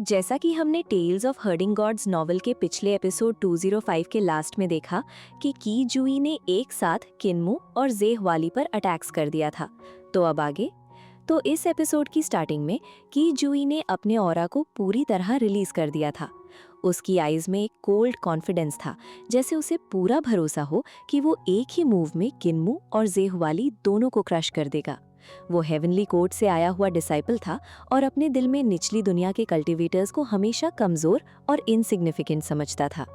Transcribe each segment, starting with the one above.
जैसा कि हमने tales of herding gods novel के पिछले एपिसोड 205 के लास्ट में देखा कि की जुई ने एक साथ किन्मू और जेहवाली पर अटैक्स कर दिया था। तो अब आगे? तो इस एपिसोड की स्टार्टिंग में की जुई ने अपने ऑरा को पूरी तरह रिलीज कर दिया था। उसकी आईज में एक कोल्ड कॉन्फिडेंस था, जैसे उसे पूरा भरोसा हो कि वो एक ही मूव में किन्मू और जेहवाली दोनों को क्रश कर देगा। वो हेवनली कोर्ट से आया हुआ डिसाइपल था और अपने दिल में निचली दुनिया के कल्टीवेटर्स को हमेशा कमजोर और इनसिग्निफिकेंट समझता था।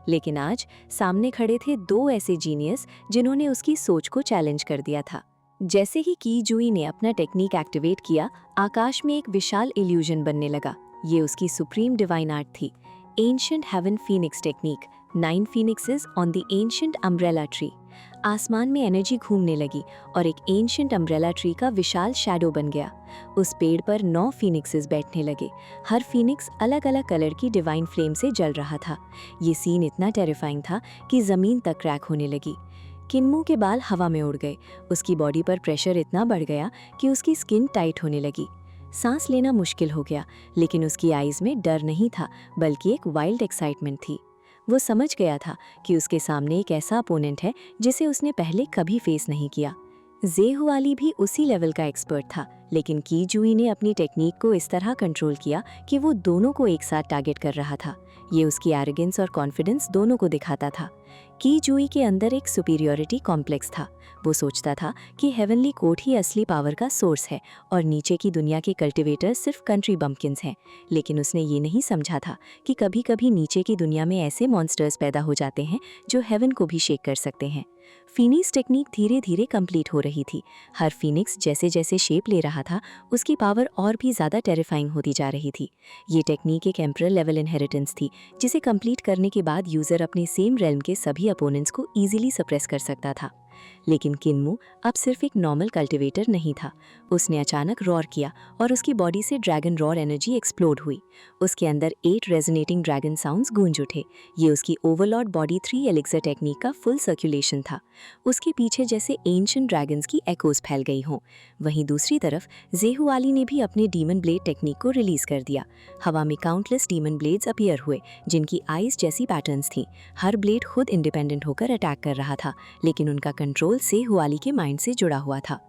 लेकिन आज सामने खड़े थे दो ऐसे जीनियस जिन्होंने उसकी सोच को चैलेंज कर दिया था। जैसे ही की जुई ने अपना टेक्निक एक्टिवेट किया, आकाश में एक विशाल इल्यूजन बनने लगा। ये उसकी सुप्रीम डिवाइन आर्ट थी, ancient heaven phoenix technique, 9 phoenixes on the ancient umbrella tree. आसमान में एनर्जी घूमने लगी और एक एंशिएंट अम्ब्रेला ट्री का विशाल शैडो बन गया। उस पेड़ पर 9 फीनिक्सेस बैठने लगे। हर फीनिक्स अलग अलग कलर की डिवाइन फ्लेम से जल रहा था। ये सीन इतना टेरिफाइंग था कि जमीन तक क्रैक होने लगी। किन्मू के बाल हवा में उड़ गए। उसकी बॉडी पर प्रेशर इतना बढ़ गया कि उसकी स्किन टाइट होने लगी। सांस लेना मुश्किल हो गया, लेकिन उसकी आईज में डर नहीं था, बल्कि एक वाइल्ड एक्साइटमेंट थी। वो समझ गया था कि उसके सामने एक ऐसा अपोनेंट है जिसे उसने पहले कभी फेस नहीं किया। जेहुआली भी उसी लेवल का एक्सपर्ट था, लेकिन की जुई ने अपनी टेक्निक को इस तरह कंट्रोल किया कि वो दोनों को एक साथ टारगेट कर रहा था। ये उसकी एरोगेंस और कॉन्फिडेंस दोनों को दिखाता था। की जुई के अंदर एक सुपीरियरिटी कॉम्प्लेक्स था। वो सोचता था कि हेवनली कोर्ट ही असली पावर का सोर्स है और नीचे की दुनिया के कल्टीवेटर्स सिर्फ कंट्री बम्पकिंस हैं। लेकिन उसने ये नहीं समझा था कि कभी कभी नीचे की दुनिया में ऐसे मॉन्स्टर्स पैदा हो जाते हैं जो हेवन को भी शेक कर सकते हैं। फीनिक्स टेक्निक धीरे धीरे कंप्लीट हो रही थी। हर फीनिक्स जैसे जैसे शेप ले रहा था, उसकी पावर और भी ज़्यादा टेरिफाइंग होती जा रही थी। ये टेक्निक एक एम्परल लेवल इनहेरिटेंस थी, जिसे कंप्लीट करने के बाद यूज़र अपने सेम रेल्म के सभी अपोनेंट्स को ईजिली सप्रेस कर सकता था। लेकिन किन्मू अब सिर्फ एक नॉर्मल कल्टीवेटर नहीं था। उसने अचानक रॉर किया और उसकी बॉडी से ड्रैगन रॉर एनर्जी एक्सप्लोड हुई। उसके अंदर 8 रेजोनेटिंग ड्रैगन साउंड्स गूंज उठे। ये उसकी ओवरलॉर्ड बॉडी 3 एलिक्सर टेक्निक का फुल सर्कुलेशन था। उसके पीछे जैसे एंशिएंट ड्रैगन्स की एकोज फैल गई हों। वहीं दूसरी तरफ जेहुआली ने भी अपने डीमन ब्लेड टेक्निक को रिलीज कर दिया। हवा में काउंटलेस डीमन ब्लेड्स अपीयर हुए, जिनकी आईज जैसी पैटर्न्स थीं। हर ब्लेड खुद इंडिपेंडेंट होकर अटैक कर रहा था, लेकिन उनका कंट्रोल जेहुआली के माइंड से जुड़ा हुआ था।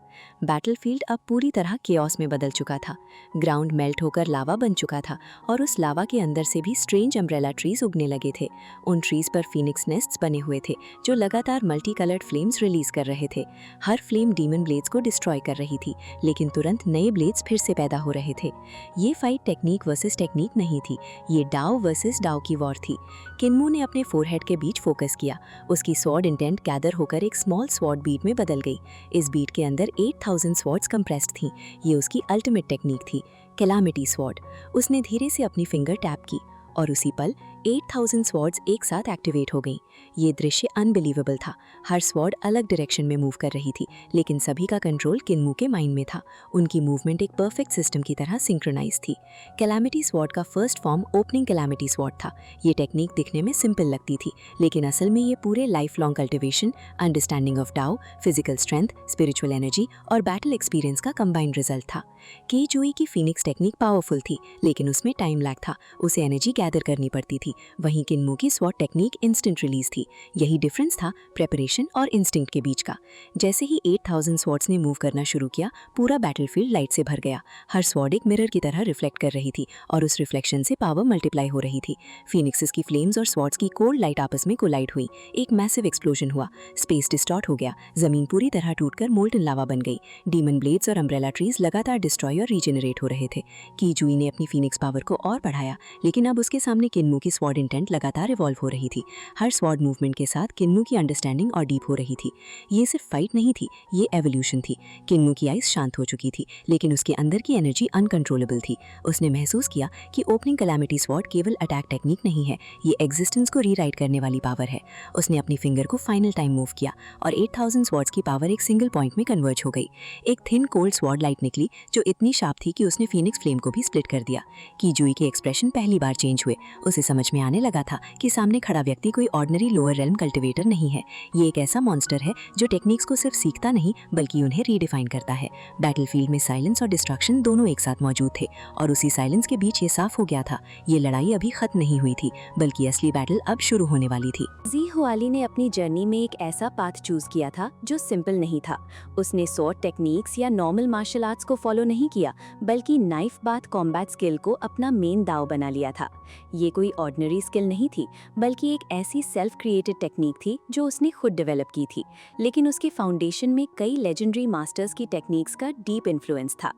बैटलफील्ड अब पूरी तरह केओस में बदल चुका था। ग्राउंड मेल्ट होकर लावा बन चुका था और उस लावा के अंदर से भी स्ट्रेंज अम्ब्रेला ट्रीज उगने लगे थे। उन ट्रीज पर फीनिक्स नेस्ट्स बने हुए थे, जो लगातार मल्टी कलर्ड फ्लेम्स रिलीज कर रहे थे। हर फ्लेम डीमन ब्लेड्स को डिस्ट्रॉय कर रही थी, लेकिन तुरंत नए ब्लेड्स फिर से पैदा हो रहे थे। ये फाइट टेक्निक वर्सेस टेक्निक नहीं थी, ये डाओ वर्सेस डाओ की वॉर थी। किन्मू ने अपने फोरहेड के बीच फोकस किया। उसकी स्वॉर्ड इंटेंट गैदर होकर एक स्मॉल स्वॉर्ड बीट में बदल गई। इस बीट के अंदर 8000 स्वॉर्ड्स कंप्रेस्ड थीं। ये उसकी अल्टीमेट टेक्निक थी, कैलामिटी स्वॉर्ड। उसने धीरे से अपनी फिंगर टैप की और उसी पल 8000 स्वॉर्ड्स एक साथ एक्टिवेट हो गईं। ये दृश्य अनबिलीवेबल था। हर स्वॉर्ड अलग डायरेक्शन में मूव कर रही थी, लेकिन सभी का कंट्रोल किन्मू के माइंड में था। उनकी मूवमेंट एक परफेक्ट सिस्टम की तरह सिंक्रोनाइज थी। कैलामिटी स्वॉर्ड का first form opening calamity sword था। ये टेक्निक दिखने में सिंपल लगती थी, लेकिन असल में ये पूरे life long cultivation, understanding of Dao, physical strength, spiritual energy और बैटल एक्सपीरियंस का कंबाइंड रिजल्ट था। की जुई की फीनिक्स टेक्निक पावरफुल थी, लेकिन उसमें टाइम लैग था। उसे एनर्जी गैदर करनी पड़ती थी। वहीं किन्मू की स्वॉर्ड टेक्निक इंस्टेंट रिलीज थी। यही डिफरेंस था प्रेपरेशन और इंस्टिंक्ट के बीच का। जैसे ही 8000 स्वॉर्ड्स ने मूव करना शुरू किया, पूरा बैटलफील्ड लाइट से भर गया। हर स्वॉर्ड एक मिरर की तरह रिफ्लेक्ट कर रही थी और उस रिफ्लेक्शन से पावर मल्टीप्लाई हो रही थी। फीनिक्सेस की फ्लेम्स और स्वॉर्ड्स की कोल्ड लाइट आपस में कोलाइड हुई। एक मैसिव एक्सप्लोजन हुआ। स्पेस डिस्टॉर्ट हो गया। जमीन पूरी तरह टूटकर मोल्टन लावा बन गई। डीमन ब्लेड्स और अम्ब्रेला ट्रीज लगातार डिस्ट्रॉय और रीजेनरेट हो रहे थे। की जुई ने अपनी फीनिक्स पावर को और बढ़ाया, लेकिन अब उसके सामने किन्मू की स्वॉर्ड इंटेंट लगातार इवॉल्व हो रही थी। हर स्वॉर्ड मूवमेंट के साथ किन्मू की अंडरस्टैंडिंग और डीप हो रही थी। ये सिर्फ फाइट नहीं थी, ये एवोल्यूशन थी। किन्मू की आइज शांत हो चुकी थी, लेकिन उसके अंदर की एनर्जी अनकंट्रोलेबल थी। उसने महसूस किया कि ओपनिंग कैलामिटी स्वॉर्ड केवल अटैक टेक्निक नहीं है, ये एग्जिस्टेंस को रीराइट करने वाली पावर है। उसने अपनी फिंगर को फाइनल टाइम मूव किया और 8000 स्वॉर्ड्स की पावर एक सिंगल पॉइंट में कन्वर्ज हो गई। एक थिन कोल्ड स्वॉर्ड लाइट निकली, जो इतनी शार्प थी कि उसने फीनिक्स फ्लेम को भी स्प्लिट कर दिया। की जुई के एक्सप्रेशन पहली बार चेंज हुए। उसे समझ में आने लगा था कि सामने खड़ा व्यक्ति कोई ऑर्डिनरी लोअर रेल्म कल्टिवेटर नहीं है। ये एक ऐसा मॉन्स्टर है जो टेक्निक्स को सिर्फ सीखता नहीं बल्कि उन्हें रीडिफाइन करता है। बैटलफील्ड में साइलेंस और डिस्ट्रक्शन दोनों एक साथ मौजूद थे और उसी साइलेंस के बीच ये साफ हो गया था, ये लड़ाई अभी खत्म नहीं हुई थी बल्कि असली बैटल अब शुरू होने वाली थी। जी हुआली ने अपनी जर्नी में एक ऐसा पाथ चूज किया था जो सिंपल नहीं था। उसने स्वॉर्ड टेक्निक्स या नॉर्मल मार्शल आर्ट्स को फॉलो नहीं किया बल्कि नाइफ बाथ कॉम्बैट स्किल को अपना मेन दाव बना लिया था। ये कोई ऑर्डिनरी स्किल नहीं थी बल्कि एक ऐसी सेल्फ क्रिएटेड टेक्निक थी जो उसने खुद डेवलप की थी, लेकिन उसके फाउंडेशन में कई लेजेंडरी मास्टर्स की टेक्निक्स का डीप इन्फ्लुएंस था।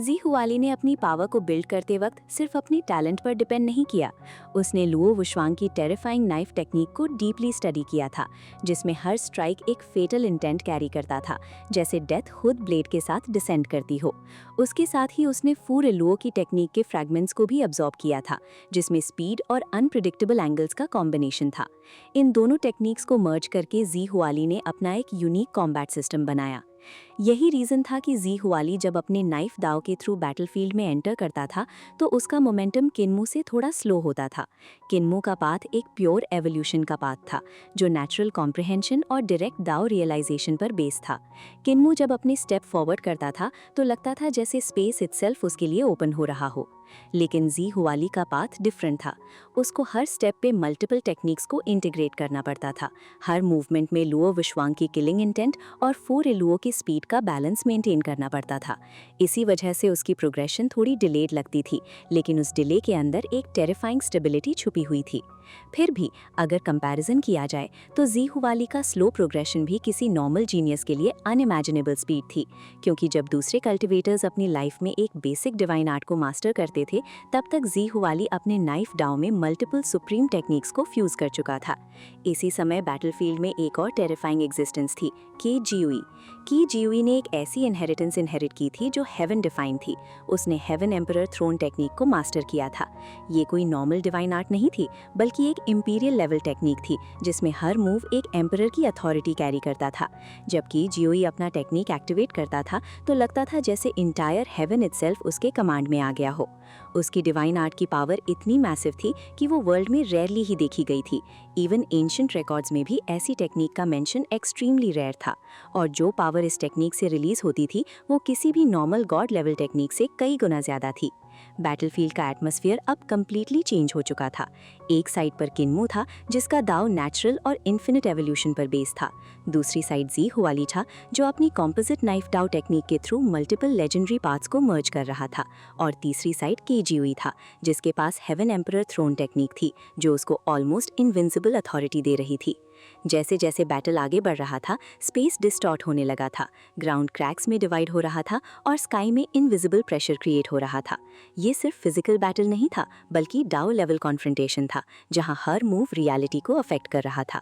जी हुआली ने अपनी पावर को बिल्ड करते वक्त सिर्फ अपनी टैलेंट पर डिपेंड नहीं किया। उसने लुओ वुशवांग की टेरिफाइंग नाइफ टेक्निक को डीपली स्टडी किया था, जिसमें हर स्ट्राइक एक फेटल इंटेंट कैरी करता था, जैसे डेथ खुद ब्लेड के साथ डिसेंड करती हो। उसके साथ ही उसने फू लुओ की टेक्निक के फ्रैगमेंट्स को भी अब्जॉर्ब किया था, जिसमें स्पीड और अनप्रिडिक्टेबल एंगल्स का कॉम्बिनेशन था। इन दोनों टेक्निक्स को मर्ज करके जी हुआली ने अपना एक यूनिक कॉम्बैट सिस्टम बनाया। यही रीजन था कि जी हुआली जब अपने नाइफ दाव के थ्रू बैटलफील्ड में एंटर करता था तो उसका मोमेंटम किन्मू से थोड़ा स्लो होता था। किन्मू का पाथ एक प्योर एवोल्यूशन का पाथ था जो नेचुरल कॉम्प्रिहेंशन और डायरेक्ट दाव रियलाइजेशन पर बेस था। किन्मू जब अपने स्टेप फॉरवर्ड करता था तो लगता था जैसे स्पेस इटसेल्फ उसके लिए ओपन हो रहा हो, लेकिन जी हुआली का पाथ डिफरेंट था। उसको हर स्टेप पे मल्टीपल टेक्निक्स को इंटीग्रेट करना पड़ता था। हर मूवमेंट में लुओ वुशवांग की किलिंग इंटेंट और फू लुओ की स्पीड का बैलेंस मेंटेन करना पड़ता था। इसी वजह से उसकी प्रोग्रेशन थोड़ी डिलेड लगती थी, लेकिन उस डिले के अंदर एक टेरिफाइंग स्टेबिलिटी छुपी हुई थी। फिर भी अगर कंपैरिजन किया जाए तो जी हुआली का स्लो प्रोग्रेशन भी किसी नॉर्मल जीनियस के लिए अनइमेजिनेबल स्पीड थी, क्योंकि जब दूसरे कल्टिवेटर्स अपनी लाइफ में एक बेसिक डिवाइन आर्ट को मास्टर करते थे तब तक जी हुआली अपने नाइफ डाउ में मल्टीपल सुप्रीम टेक्निक्स को फ्यूज कर चुका था। इसी समय बैटलफील्ड में एक और टेरिफाइंग एग्जिस्टेंस थी, की जियुई ने एक ऐसी इनहेरिटेंस इनहेरिट की थी जो हेवन डिफाइन थी। उसने हेवन एम्परर थ्रोन टेक्निक को मास्टर किया था। ये कोई नॉर्मल डिवाइन आर्ट नहीं थी बल्कि एक इंपीरियल लेवल टेक्निक थी जिसमें हर मूव एक एम्परर की अथॉरिटी कैरी करता था। जबकि जियोई अपना टेक्निक एक्टिवेट करता था तो लगता था जैसे इंटायर हेवन इटसेल्फ उसके कमांड में आ गया हो। उसकी डिवाइन आर्ट की पावर इतनी मैसिव थी कि वो वर्ल्ड में रेयरली ही देखी गई थी। इवन एंशिएंट रिकॉर्ड्स में भी ऐसी टेक्निक का मेंशन एक्सट्रीमली रेयर था, और जो पावर इस टेक्निक से रिलीज होती थी वो किसी भी नॉर्मल गॉड लेवल टेक्निक से कई गुना ज्यादा थी। बैटलफील्ड का एटमॉस्फेयर अब कंप्लीटली चेंज हो चुका था। एक साइड पर किन्मू था जिसका दाव नेचुरल और इन्फिनिट एवोल्यूशन पर बेस था। दूसरी साइड जी हुआली था जो अपनी कॉम्पोजिट नाइफ दाव टेक्निक के थ्रू मल्टीपल लेजेंडरी पाथ्स को मर्ज कर रहा था। और तीसरी साइड के जियुई था जिसके पास हेवन एम्परर थ्रोन टेक्निक थी जो उसको ऑलमोस्ट इनविंसिबल अथॉरिटी दे रही थी। जैसे जैसे बैटल आगे बढ़ रहा था स्पेस डिस्टॉर्ट होने लगा था, ग्राउंड क्रैक्स में डिवाइड हो रहा था और स्काई में इनविजिबल प्रेशर क्रिएट हो रहा था। ये सिर्फ फिजिकल बैटल नहीं था बल्कि डाउ लेवल कॉन्फ्रंटेशन था जहां हर मूव रियलिटी को अफेक्ट कर रहा था।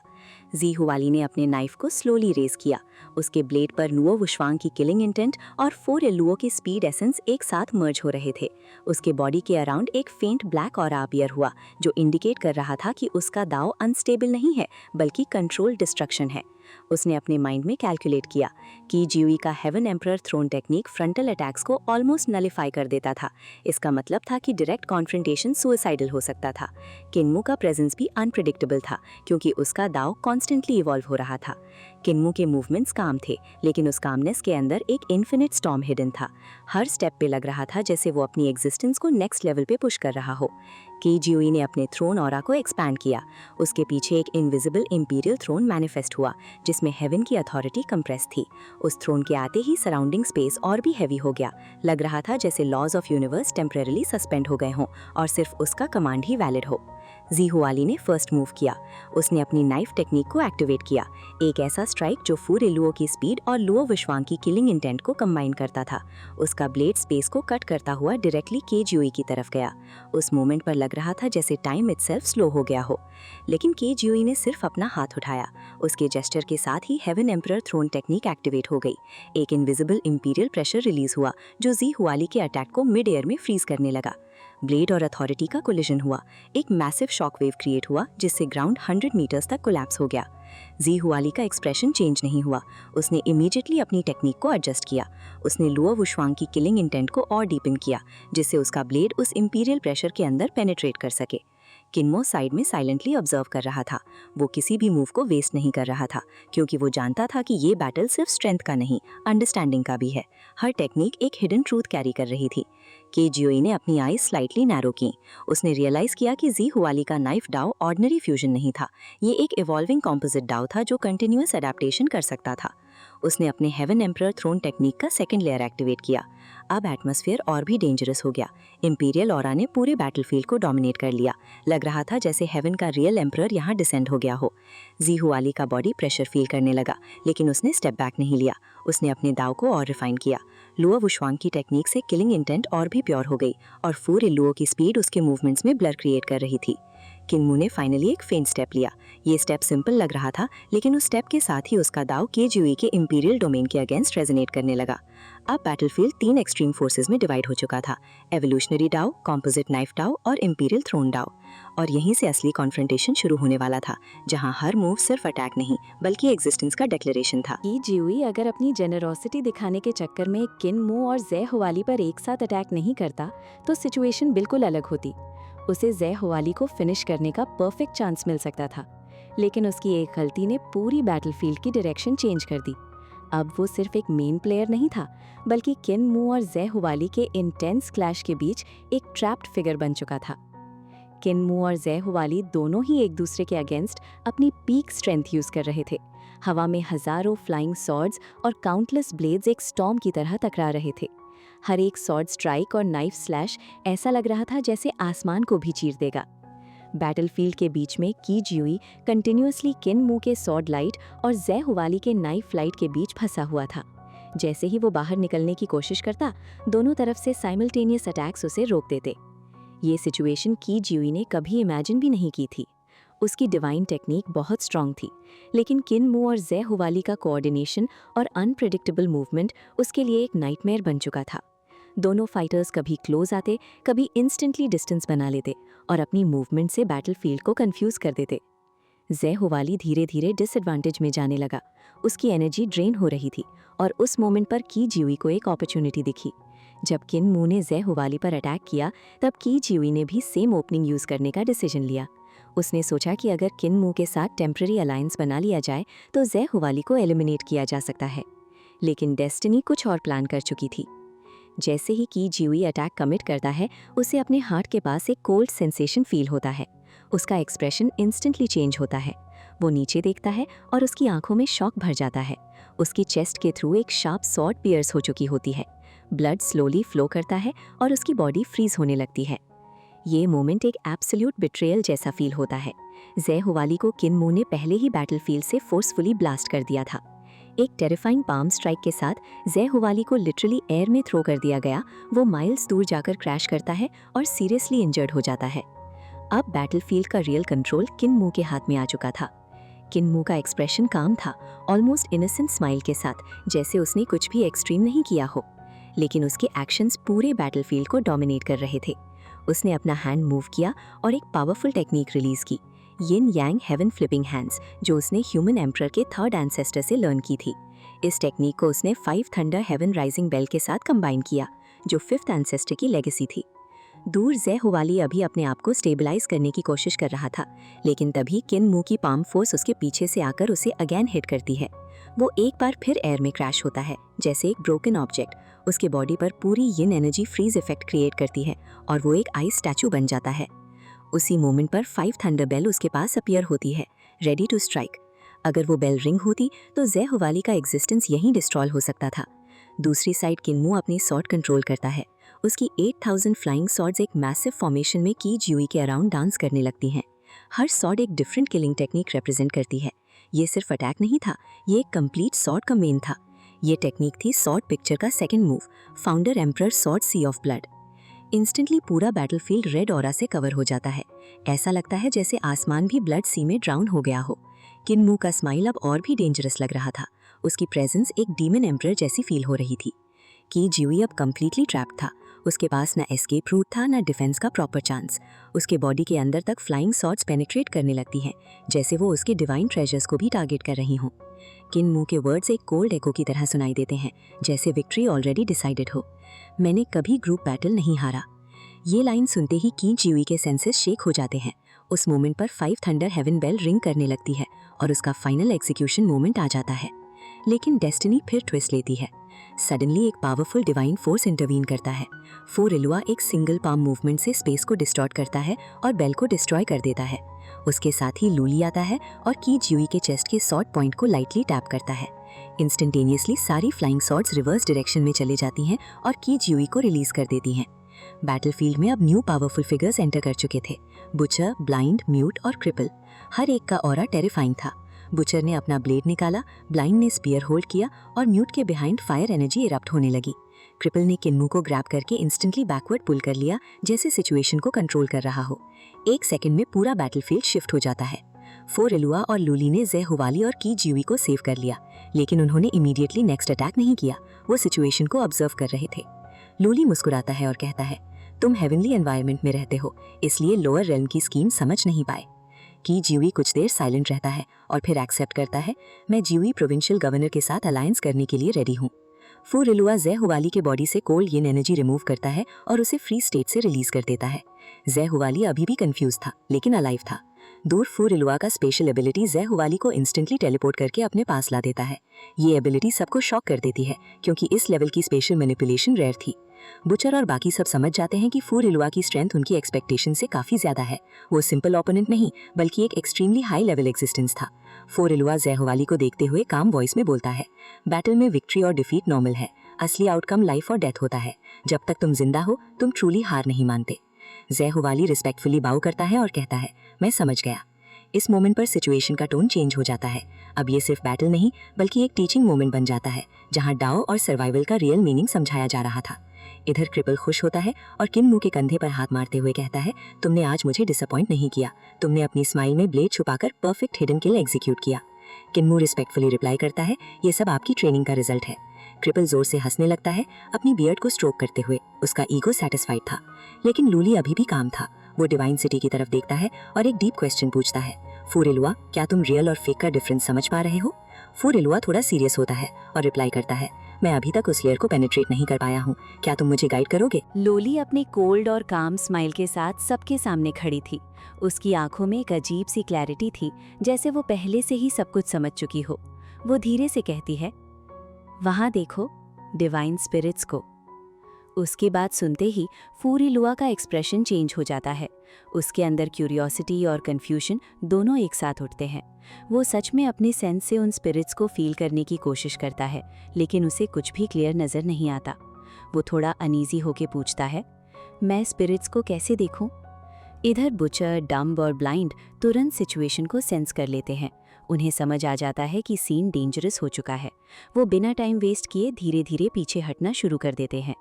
जी हुआली ने अपने नाइफ को स्लोली रेज किया। उसके ब्लेड पर लुओ वुशवांग की किलिंग इंटेंट और फू लुओ की स्पीड एसेंस एक साथ मर्ज हो रहे थे। उसके बॉडी के अराउंड एक फेंट ब्लैक ऑरा अपीयर हुआ जो इंडिकेट कर रहा था कि उसका दाव अनस्टेबल नहीं है बल्कि कंट्रोल डिस्ट्रक्शन है। उसने अपने माइंड में कैलकुलेट किया कि जियुई का heaven emperor throne technique frontal attacks को ऑलमोस्ट नलिफाई कर देता था। इसका मतलब था कि डायरेक्ट कॉन्फ्रंटेशन सुसाइडल हो सकता था। किन्मू का प्रेजेंस भी अनप्रिडिक्टेबल था क्योंकि उसका दाव कॉन्स्टेंटली इवॉल्व हो रहा था। किन्मू के मूवमेंट्स काम थे लेकिन उस कामनेस के अंदर एक इन्फिनिट स्टॉर्म हिडन था। हर स्टेप पे लग रहा था जैसे वो अपनी एग्जिस्टेंस को नेक्स्ट लेवल पे पुश कर रहा हो। की जियुई ने अपने थ्रोन ऑरा को एक्सपैंड किया। उसके पीछे एक इनविजिबल इंपीरियल थ्रोन मैनिफेस्ट हुआ जिसमें हेवन की अथॉरिटी कंप्रेस थी। उस थ्रोन के आते ही सराउंडिंग स्पेस और भी हैवी हो गया। लग रहा था जैसे laws of universe temporarily suspend हो गए हों और सिर्फ उसका कमांड ही वैलिड हो। जी हुआली ने फर्स्ट मूव किया। उसने अपनी नाइफ टेक्निक को एक्टिवेट किया, एक ऐसा स्ट्राइक जो फू लुओ की स्पीड और लुओ वुशवांग की किलिंग इंटेंट को कंबाइन करता था। उसका ब्लेड स्पेस को कट करता हुआ डायरेक्टली के जियुई की तरफ गया। उस मोमेंट पर लग रहा था जैसे टाइम इटसेल्फ स्लो हो गया हो, लेकिन के जियुई ने सिर्फ अपना हाथ उठाया। उसके जेस्चर के साथ ही heaven emperor throne technique activate हो गई। एक इनविजिबल इंपीरियल प्रेशर रिलीज हुआ जो जी हुआली के अटैक को मिड एयर में फ्रीज करने लगा। ब्लेड और अथॉरिटी का कोलिजन हुआ। एक मैसिव शॉकवेव क्रिएट हुआ जिससे ग्राउंड 100 मीटर्स तक कोलैप्स हो गया। जी हुआली का एक्सप्रेशन चेंज नहीं हुआ। उसने इमीडिएटली अपनी टेक्निक को एडजस्ट किया। उसने लुओ वुशवांग की किलिंग इंटेंट को और डीपन किया जिससे उसका ब्लेड उस इंपीरियल प्रेशर के अंदर पेनिट्रेट कर सके। किन्मो साइड में साइलेंटली ऑब्जर्व कर रहा था। वो किसी भी मूव को वेस्ट नहीं कर रहा था, क्योंकि वो जानता था कि ये बैटल सिर्फ स्ट्रेंथ का नहीं, अंडरस्टैंडिंग का भी है। हर टेक्निक एक हिडन ट्रूथ कैरी कर रही थी। के जियोई ने अपनी आईज स्लाइटली नैरो की। उसने रियलाइज किया कि जी हुआली का नाइफ डाओ ऑर्डिनरी फ्यूजन नहीं था, ये एक इवॉल्विंग कॉम्पोजिट डाओ था जो कंटिन्यूअस अडेप्टेशन कर सकता था। उसने अपने हेवन एम्परर थ्रोन टेक्निक का सेकंड लेयर एक्टिवेट किया। अब एटमॉस्फेयर और भी डेंजरस हो गया। इंपीरियल ऑरा ने पूरे बैटलफील्ड को डोमिनेट कर लिया। लग रहा था जैसे हेवन का रियल एम्परर यहाँ डिसेंड हो गया हो। जी हुआली का बॉडी प्रेशर फील करने लगा, लेकिन उसने स्टेप बैक नहीं लिया। उसने अपने दाव को और रिफाइन किया। लुओ वुशवांग की टेक्निक से किलिंग इंटेंट और भी प्योर हो गई, और फूर इल्लुओं की स्पीड उसके मूवमेंट्स में ब्लर क्रिएट कर रही थी। किन्मू ने फाइनली एक फेंट स्टेप लिया। ये स्टेप सिंपल लग रहा था, लेकिन उस स्टेप के साथ ही उसका दाव के जियोई के इंपीरियल डोमेन के अगेंस्ट रेजोनेट करने लगा। अब बैटलफील्ड 3 एक्सट्रीम फोर्सेस में डिवाइड हो चुका था, evolutionary Dao, composite knife Dao और इंपीरियल थ्रोन डाओ। और यहीं से असली कॉन्फ्रंटेशन शुरू होने वाला था, जहां हर मूव सिर्फ अटैक नहीं बल्कि एग्जिस्टेंस का डिक्लेरेशन था। की जियोई अगर अपनी जेनरोसिटी दिखाने के चक्कर में किन्मू और जे हुआली पर एक साथ अटैक नहीं करता, तो सिचुएशन बिल्कुल अलग होती। उसे जे हुआली को फिनिश करने का परफेक्ट चांस मिल सकता था, लेकिन उसकी एक गलती ने पूरी बैटलफील्ड की डायरेक्शन चेंज कर दी। अब वो सिर्फ एक मेन प्लेयर नहीं था, बल्कि किन्मू और जे हुआली के इंटेंस क्लैश के बीच एक ट्रैप्ड फिगर बन चुका था। किन्मू और जे हुआली दोनों ही एक दूसरे के अगेंस्ट अपनी पीक स्ट्रेंथ यूज कर रहे थे। हवा में हजारों फ्लाइंग सॉर्ड्स और काउंटलेस ब्लेड्स एक स्टॉर्म की तरह टकरा रहे थे। हर एक सॉर्ड स्ट्राइक और नाइफ स्लैश ऐसा लग रहा था जैसे आसमान को भी चीर देगा। बैटलफील्ड के बीच में की जियोई कंटिन्यूअसली किन्मू के सॉर्ड लाइट और जे हुआली के नाइफ लाइट के बीच फंसा हुआ था। जैसे ही वो बाहर निकलने की कोशिश करता, दोनों तरफ से साइमल्टेनियस अटैक्स उसे रोक देते। ये सिचुएशन की जियोई ने कभी इमेजिन भी नहीं की थी। उसकी डिवाइन टेक्निक बहुत स्ट्रांग थी, लेकिन किन्मू और जे हुआली का कोऑर्डिनेशन और अनप्रेडिक्टेबल मूवमेंट उसके लिए एक नाइटमेयर बन चुका था। दोनों फाइटर्स कभी क्लोज आते, कभी इंस्टेंटली डिस्टेंस बना लेते और अपनी मूवमेंट से बैटलफील्ड को कंफ्यूज कर देते। जे हुआली धीरे धीरे डिसएडवांटेज में जाने लगा। उसकी एनर्जी ड्रेन हो रही थी, और उस मोमेंट पर की जियोई को एक अपॉर्चुनिटी दिखी। जब किन्मू ने जे हुआली पर अटैक किया, तब की जियोई ने भी सेम ओपनिंग यूज करने का डिसीजन लिया। उसने सोचा कि अगर किन्मू के साथ टेम्पररी अलायंस बना लिया जाए तो जे हुआली को एलिमिनेट किया जा सकता है। लेकिन डेस्टिनी कुछ और प्लान कर चुकी थी। जैसे ही की जियोई अटैक कमिट करता है, उसे अपने हार्ट के पास एक कोल्ड सेंसेशन फील होता है। उसका एक्सप्रेशन इंस्टेंटली चेंज होता है। वो नीचे देखता है और उसकी आंखों में शॉक भर जाता है। उसकी चेस्ट के थ्रू एक शार्प सॉर्ड पियर्स हो चुकी होती है। ब्लड स्लोली फ्लो करता है और उसकी बॉडी फ्रीज होने लगती है। ये मोमेंट एक एब्सोल्यूट बिट्रेयल जैसा फील होता है। जे हुआली को किन्मू ने पहले ही बैटलफील्ड से फोर्सफुली ब्लास्ट कर दिया था। एक टेरिफाइंग पाम स्ट्राइक के साथ जे हुआली को लिटरली एयर में थ्रो कर दिया गया। वो माइल्स दूर जाकर क्रैश करता है और सीरियसली इंजर्ड हो जाता है। अब बैटलफील्ड का रियल कंट्रोल किन्मू के हाथ में आ चुका था। किन्मू का एक्सप्रेशन काम था, ऑलमोस्ट इनोसेंट स्माइल के साथ, जैसे उसने कुछ भी एक्सट्रीम नहीं किया हो। लेकिन उसके एक्शंस पूरे बैटलफील्ड को डोमिनेट कर रहे थे। उसने अपना हैंड मूव किया और एक पावरफुल टेक्निक रिलीज की, यिन यांग हेवन फ्लिपिंग हैंड्स, जो उसने ह्यूमन एम्परर के थर्ड एंसेस्टर से लर्न की थी। इस टेक्निक को उसने 5 थंडर हेवन राइजिंग बेल के साथ कंबाइन किया, जो 5th एंसेस्टर की लेगेसी थी। दूर जे हुआली अभी अपने आप को स्टेबलाइज करने की कोशिश कर रहा था, लेकिन तभी किन्मू की पाम फोर्स उसके पीछे से आकर उसे अगेन हिट करती है। वो एक बार फिर एयर में क्रैश होता है, जैसे एक ब्रोकन ऑब्जेक्ट। उसके बॉडी पर पूरी यिन एनर्जी फ्रीज इफेक्ट क्रिएट करती है और वो एक आइस स्टैचू बन जाता है। उसी मोमेंट पर 5 थंडर बेल उसके पास अपीयर होती है, रेडी टू स्ट्राइक। अगर वो बेल रिंग होती तो जे हुआली का एग्जिस्टेंस यहीं डिस्ट्रॉय हो सकता था। दूसरी साइड किन्मू अपनी सॉर्ड कंट्रोल करता है। उसकी 8000 फ्लाइंग सॉर्ड्स एक मैसिव फॉर्मेशन में की जियोई के अराउंड डांस करने लगती हैं। हर सॉर्ड एक डिफरेंट किलिंग टेक्निक रिप्रेजेंट करती है। ये सिर्फ अटैक नहीं था, ये एक कंप्लीट सॉर्ड का मेन था। ये टेक्निक थी सॉर्ड पिक्चर का second move, founder emperor sword sea of blood. Instantly पूरा बैटलफील्ड रेड ऑरा से कवर हो जाता है। ऐसा लगता है जैसे आसमान भी ब्लड सी में ड्राउन हो गया हो। किन्मू का स्माइल अब और भी डेंजरस लग रहा था। उसकी प्रेजेंस एक डीमन एम्परर जैसी फील हो रही थी। की जियोई अब कंप्लीटली ट्रैप था। उसके पास न एस्केप रूट था, न डिफेंस का प्रॉपर चांस। उसके बॉडी के अंदर तक फ्लाइंग सॉर्ड्स पेनिट्रेट करने लगती हैं, जैसे वो उसके डिवाइन ट्रेजर्स को भी टारगेट कर रही हों। किन्मू के वर्ड्स एक कोल्ड एको की तरह सुनाई देते हैं, जैसे विक्ट्री ऑलरेडी डिसाइडेड हो। मैंने कभी ग्रुप बैटल नहीं हारा। ये लाइन सुनते ही की जियोई के सेंसेस शेक हो जाते हैं। उस मोमेंट पर 5 थंडर हेवन बेल रिंग करने लगती है और उसका फाइनल एग्जीक्यूशन मोमेंट आ जाता है। लेकिन डेस्टिनी फिर ट्विस्ट लेती है। सडनली एक पावरफुल डिवाइन फोर्स इंटरवीन करता है। फोरिलुआ एक सिंगल पाम मूवमेंट से स्पेस को डिस्टॉर्ट करता है और बेल को डिस्ट्रॉय कर देता है। उसके साथ ही लूली आता है और की ज्यूई के चेस्ट के सॉर्ड पॉइंट को लाइटली टैप करता है। इंस्टेंटेनियसली सारी फ्लाइंग सॉर्ड्स रिवर्स डायरेक्शन में चले जाती हैं और की ज्यूई को रिलीज कर देती हैं। बैटलफील्ड में अब न्यू पावरफुल फिगर्स एंटर कर चुके थे। बुचर, ब्लाइंड, म्यूट और क्रिपल। हर एक का ऑरा टेरिफाइंग था। बुचर ने अपना ब्लेड निकाला, ब्लाइंड ने स्पीयर होल्ड किया और म्यूट के बिहाइंड फायर एनर्जी इरप्ट होने लगी। क्रिपल ने किन्मू को ग्रैब करके इंस्टेंटली बैकवर्ड पुल कर लिया, जैसे सिचुएशन को कंट्रोल कर रहा हो। 1 सेकंड में पूरा बैटलफील्ड शिफ्ट हो जाता है। फोरिलुआ और लूली ने ज़े हुवाली और की ज्यूई को सेव कर लिया, लेकिन उन्होंने इमीडिएटली नेक्स्ट अटैक नहीं किया। वो सिचुएशन को ऑब्जर्व कर रहे थे। लूली मुस्कुराता है और कहता है, तुम हेवनली एनवायरनमेंट में रहते हो, इसलिए लोअर रेल्म की स्कीम समझ नहीं पाए। की ज्यूई कुछ देर साइलेंट रहता है और फिर एक्सेप्ट करता है, मैं ज्यूई प्रोविंशियल गवर्नर के साथ अलायंस करने के लिए रेडी हूँ। फोरिलुआ ज़े हुवाली के बॉडी से कोल्ड यिन एनर्जी रिमूव करता है और उसे फ्री स्टेट से रिलीज कर देता है। ज़े हुवाली अभी भी कंफ्यूज था, लेकिन अलाइव था। दूर फोरिलुआ का स्पेशल एबिलिटी ज़े हुवाली को इंस्टेंटली टेलीपोर्ट करके अपने पास ला देता है। ये एबिलिटी सबको शॉक कर देती है, क्योंकि इस लेवल की स्पेशल मैनिपुलेशन रेयर थी। बुचर और बाकी सब समझ जाते हैं कि फोरिलुआ की स्ट्रेंथ उनकी एक्सपेक्टेशन से काफी ज्यादा है। वो सिंपल ओपोनेंट नहीं, बल्कि एक एक्सट्रीमली हाई लेवल एग्जिस्टेंस था। फोरिलुआ ज़े हुवाली को देखते हुए काम वॉइस में बोलता है, बैटल में विक्ट्री और डिफीट नॉर्मल है, असली आउटकम लाइफ और डेथ होता है। जब तक तुम जिंदा हो, तुम ट्रूली हार नहीं मानते। ज़े हुवाली रिस्पेक्टफुली बाउ करता है और कहता है, मैं समझ गया। इस मोमेंट पर सिचुएशन का टोन चेंज हो जाता है। अब ये सिर्फ बैटल नहीं, बल्कि एक टीचिंग मोमेंट बन जाता है, जहां डाओ और सर्वाइवल का रियल मीनिंग समझाया जा रहा था। इधर क्रिपल खुश होता है और किन्मू के कंधे पर हाथ मारते हुए कहता है, तुमने आज मुझे डिसअपॉइंट नहीं किया। तुमने अपनी स्माइल में ब्लेड छुपाकर परफेक्ट हिडन किल एग्जीक्यूट किया। किन्मू रिस्पेक्टफुली रिप्लाई करता है, ये सब आपकी ट्रेनिंग का रिजल्ट है। क्रिपल जोर से हंसने लगता है, अपनी बियर्ड को स्ट्रोक करते हुए। उसका ईगो सेटिस्फाइड था। लेकिन लूली अभी भी काम था। वो डिवाइन सिटी की तरफ देखता है और एक डीप क्वेश्चन पूछता है, फोरिलुआ, क्या तुम रियल और फेक का डिफरेंस समझ पा रहे हो? फोरिलुआ थोड़ा सीरियस होता है और रिप्लाई करता है, मैं अभी तक उस लेयर को पेनिट्रेट नहीं कर पाया हूँ, क्या तुम मुझे गाइड करोगे? लोली अपनी कोल्ड और काम स्माइल के साथ सबके सामने खड़ी थी। उसकी आंखों में एक अजीब सी क्लैरिटी थी, जैसे वो पहले से ही सब कुछ समझ चुकी हो। वो धीरे से कहती है, वहां देखो, डिवाइन स्पिरिट्स को। उसकी बात सुनते ही फोरिलुआ का एक्सप्रेशन चेंज हो जाता है। उसके अंदर क्यूरियोसिटी और कंफ्यूजन दोनों एक साथ उठते हैं। वो सच में अपने सेंस से उन स्पिरिट्स को फील करने की कोशिश करता है, लेकिन उसे कुछ भी क्लियर नजर नहीं आता। वो थोड़ा अनईजी होके पूछता है, मैं स्पिरिट्स को कैसे देखूं? इधर बुचर, डम्ब और ब्लाइंड तुरंत सिचुएशन को सेंस कर लेते हैं। उन्हें समझ आ जाता है कि सीन डेंजरस हो चुका है। वो बिना टाइम वेस्ट किए धीरे धीरे पीछे हटना शुरू कर देते हैं।